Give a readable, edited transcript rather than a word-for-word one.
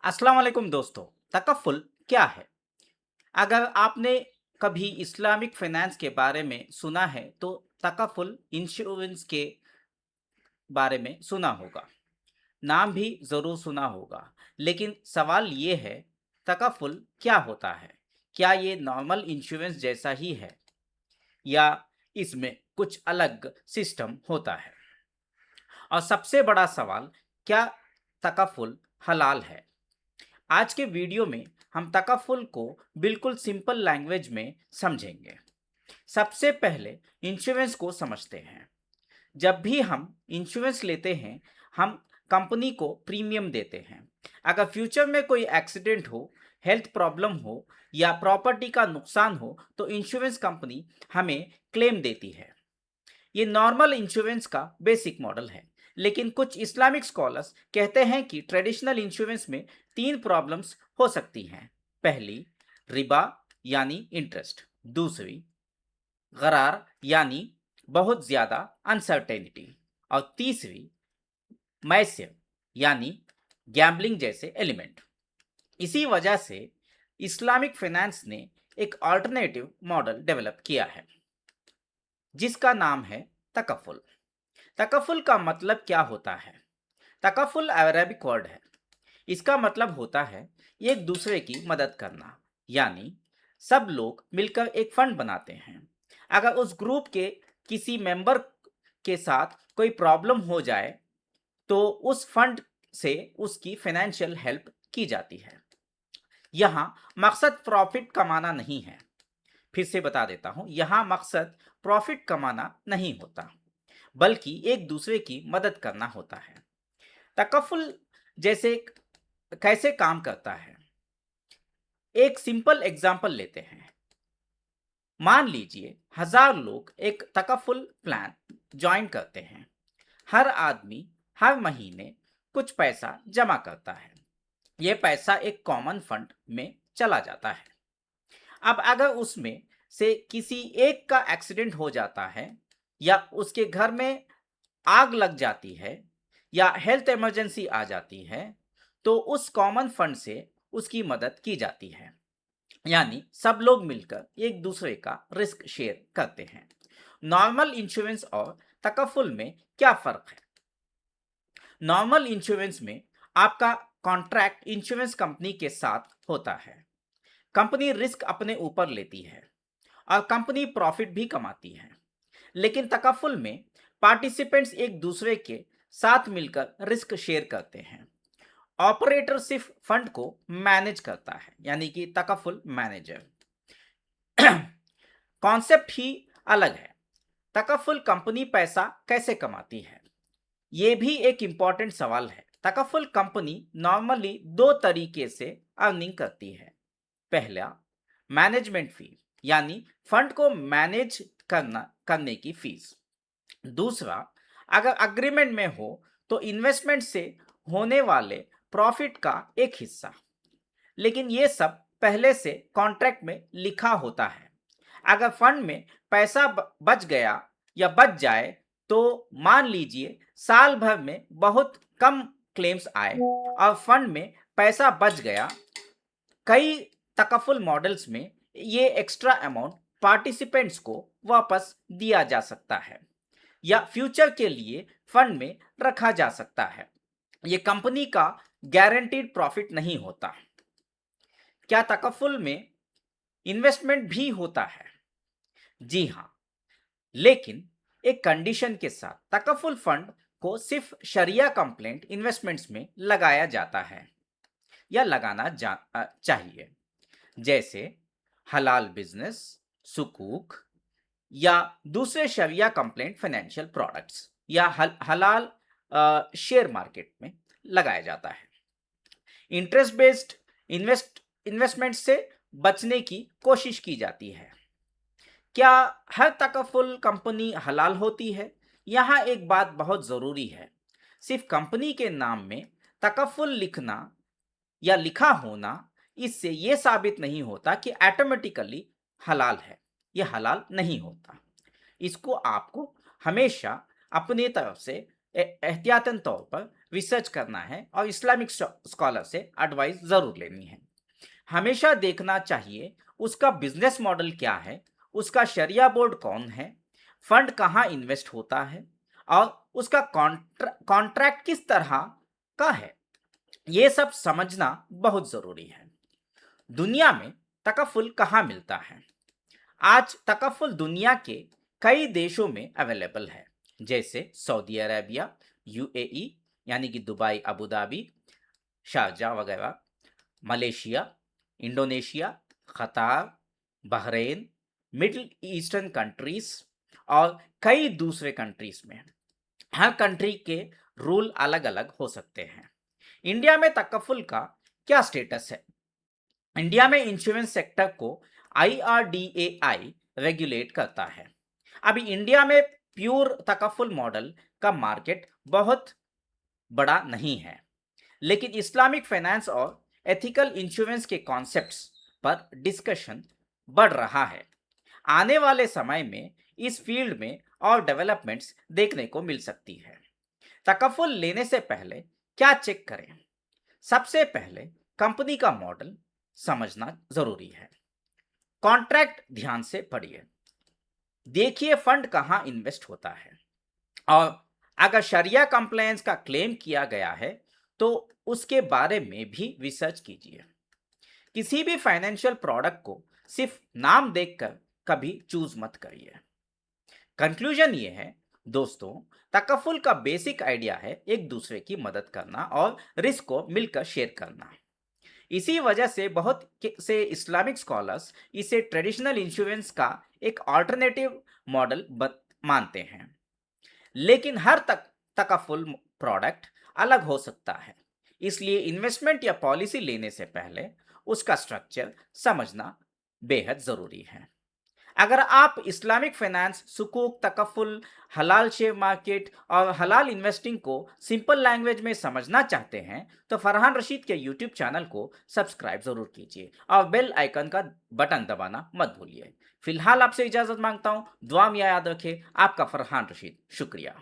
अस्सलाम वालेकुम दोस्तों। तकफ़ुल क्या है? अगर आपने कभी इस्लामिक फ़ाइनेंस के बारे में सुना है तो तकफ़ुल इंश्योरेंस के बारे में सुना होगा। नाम भी ज़रूर सुना होगा। लेकिन सवाल ये है, तकफ़ुल क्या होता है? क्या ये नॉर्मल इंश्योरेंस जैसा ही है या इसमें कुछ अलग सिस्टम होता है? और सबसे बड़ा सवाल, क्या तकफ़ुल हलाल है? आज के वीडियो में हम तकफ़ुल को बिल्कुल सिंपल लैंग्वेज में समझेंगे। सबसे पहले इंश्योरेंस को समझते हैं। जब भी हम इंश्योरेंस लेते हैं, हम कंपनी को प्रीमियम देते हैं। अगर फ्यूचर में कोई एक्सीडेंट हो, हेल्थ प्रॉब्लम हो या प्रॉपर्टी का नुकसान हो, तो इंश्योरेंस कंपनी हमें क्लेम देती है। ये नॉर्मल इंश्योरेंस का बेसिक मॉडल है। लेकिन कुछ इस्लामिक स्कॉलर्स कहते हैं कि ट्रेडिशनल इंश्योरेंस में तीन प्रॉब्लम्स हो सकती हैं। पहली, रिबा यानी इंटरेस्ट। दूसरी, गरार यानी बहुत ज्यादा अनसर्टेनिटी। और तीसरी, मैस्यर यानी गैम्बलिंग जैसे एलिमेंट। इसी वजह से इस्लामिक फाइनेंस ने एक अल्टरनेटिव मॉडल डेवलप किया है जिसका नाम है तकफ़ुल। तकफ़ुल का मतलब क्या होता है? तकफ़ुल अरबिक वर्ड है। इसका मतलब होता है एक दूसरे की मदद करना, यानी सब लोग मिलकर एक फंड बनाते हैं। अगर उस ग्रुप के किसी मेंबर के साथ कोई प्रॉब्लम हो जाए तो उस फंड से उसकी फाइनेंशियल हेल्प की जाती है। यहाँ मकसद प्रॉफिट कमाना नहीं है। फिर से बता देता हूँ, यहाँ मकसद प्रॉफिट कमाना नहीं होता, बल्कि एक दूसरे की मदद करना होता है। तकफ़ुल जैसे कैसे काम करता है, एक सिंपल एग्जांपल लेते हैं। मान लीजिए 1000 लोग एक तकफ़ुल प्लान ज्वाइन करते हैं। हर आदमी हर महीने कुछ पैसा जमा करता है। यह पैसा एक कॉमन फंड में चला जाता है। अब अगर उसमें से किसी एक का एक्सीडेंट हो जाता है या उसके घर में आग लग जाती है या हेल्थ इमरजेंसी आ जाती है, तो उस कॉमन फंड से उसकी मदद की जाती है। यानी सब लोग मिलकर एक दूसरे का रिस्क शेयर करते हैं। नॉर्मल इंश्योरेंस और तकफ़ुल में क्या फर्क है? नॉर्मल इंश्योरेंस में आपका कॉन्ट्रैक्ट इंश्योरेंस कंपनी के साथ होता है। कंपनी रिस्क अपने ऊपर लेती है और कंपनी प्रॉफिट भी कमाती है। लेकिन तकफ़ुल में पार्टिसिपेंट्स एक दूसरे के साथ मिलकर रिस्क शेयर करते हैं। ऑपरेटर सिर्फ फंड को मैनेज करता है, यानी कि तकफ़ुल मैनेजर। कॉन्सेप्ट ही अलग है। तकफ़ुल कंपनी पैसा कैसे कमाती है, ये भी एक इम्पॉर्टेंट सवाल है। तकफ़ुल कंपनी नॉर्मली दो तरीके से अर्निंग करती है। पहला, मैनेजमेंट फी, यानी फंड को मैनेज करने की फीस। दूसरा, अगर अग्रीमेंट में हो तो इन्वेस्टमेंट से होने वाले प्रॉफिट का एक हिस्सा। लेकिन ये सब पहले से कॉन्ट्रैक्ट में लिखा होता है। अगर फंड में पैसा बच गया या बच जाए, तो मान लीजिए साल भर में बहुत कम क्लेम्स आए और फंड में पैसा बच गया, कई तकफ़ुल मॉडल्स में ये एक्स्ट्रा अमाउंट पार्टिसिपेंट्स को वापस दिया जा सकता है या फ्यूचर के लिए फंड में रखा जा सकता है। ये कंपनी का गारंटीड प्रॉफिट नहीं होता। क्या तकफ़ुल में इन्वेस्टमेंट भी होता है? जी हाँ, लेकिन एक कंडीशन के साथ। तकफ़ुल फंड को सिर्फ शरिया कंप्लेंट इन्वेस्टमेंट्स में लगाया जाता है या चाहिए, जैसे हलाल बिजनेस, सुकूक या दूसरे शरिया कंप्लेंट फाइनेंशियल प्रोडक्ट्स या हलाल शेयर मार्केट में लगाया जाता है। इंटरेस्ट बेस्ड इन्वेस्टमेंट से बचने की कोशिश की जाती है। क्या हर तकफ़ुल कंपनी हलाल होती है? यहाँ एक बात बहुत ज़रूरी है। सिर्फ कंपनी के नाम में तकफ़ुल लिखना या लिखा होना, इससे ये साबित नहीं होता कि ऑटोमेटिकली हलाल है। ये हलाल नहीं होता। इसको आपको हमेशा अपनी तरफ से एहतियातन तौर पर रिसर्च करना है और इस्लामिक स्कॉलर से एडवाइस ज़रूर लेनी है। हमेशा देखना चाहिए उसका बिजनेस मॉडल क्या है, उसका शरिया बोर्ड कौन है, फंड कहाँ इन्वेस्ट होता है और उसका कॉन्ट्रैक्ट किस तरह का है। ये सब समझना बहुत ज़रूरी है। दुनिया में तकफ़ुल कहाँ मिलता है? आज तकफ़ुल दुनिया के कई देशों में अवेलेबल है, जैसे सऊदी अरेबिया, यूएई यानी कि दुबई, अबू धाबी, शारजा वगैरह, मलेशिया, इंडोनेशिया, कतार, बहरीन, मिडिल ईस्टर्न कंट्रीज और कई दूसरे कंट्रीज में। हर कंट्री के रूल अलग अलग हो सकते हैं। इंडिया में तकफ़ुल का क्या स्टेटस है? इंडिया में इंश्योरेंस सेक्टर को IRDAI रेगुलेट करता है। अभी इंडिया में प्योर तकफ़ुल मॉडल का मार्केट बहुत बड़ा नहीं है, लेकिन इस्लामिक फाइनेंस और एथिकल इंश्योरेंस के कॉन्सेप्ट्स पर डिस्कशन बढ़ रहा है। आने वाले समय में इस फील्ड में और डेवलपमेंट्स देखने को मिल सकती है। तकफ़ुल लेने से पहले क्या चेक करें? सबसे पहले कंपनी का मॉडल समझना जरूरी है। कॉन्ट्रैक्ट ध्यान से पढ़िए, देखिए फंड कहाँ इन्वेस्ट होता है और अगर शरिया कंप्लायंस का क्लेम किया गया है तो उसके बारे में भी रिसर्च कीजिए। किसी भी फाइनेंशियल प्रोडक्ट को सिर्फ नाम देखकर कभी चूज मत करिए। कंक्लूजन ये है दोस्तों, तकफ़ुल का बेसिक आइडिया है एक दूसरे की मदद करना और रिस्क को मिलकर शेयर करना। इसी वजह से बहुत से इस्लामिक स्कॉलर्स इसे ट्रेडिशनल इंश्योरेंस का एक अल्टरनेटिव मॉडल मानते हैं। लेकिन हर तकफ़ुल प्रोडक्ट अलग हो सकता है, इसलिए इन्वेस्टमेंट या पॉलिसी लेने से पहले उसका स्ट्रक्चर समझना बेहद ज़रूरी है। अगर आप इस्लामिक फाइनेंस, सुकूक, तकफ़ुल, हलाल शेयर मार्केट और हलाल इन्वेस्टिंग को सिंपल लैंग्वेज में समझना चाहते हैं तो फरहान रशीद के यूट्यूब चैनल को सब्सक्राइब ज़रूर कीजिए और बेल आइकन का बटन दबाना मत भूलिए। फिलहाल आपसे इजाज़त मांगता हूँ। दुआ में याद रखें। आपका फरहान रशीद। शुक्रिया।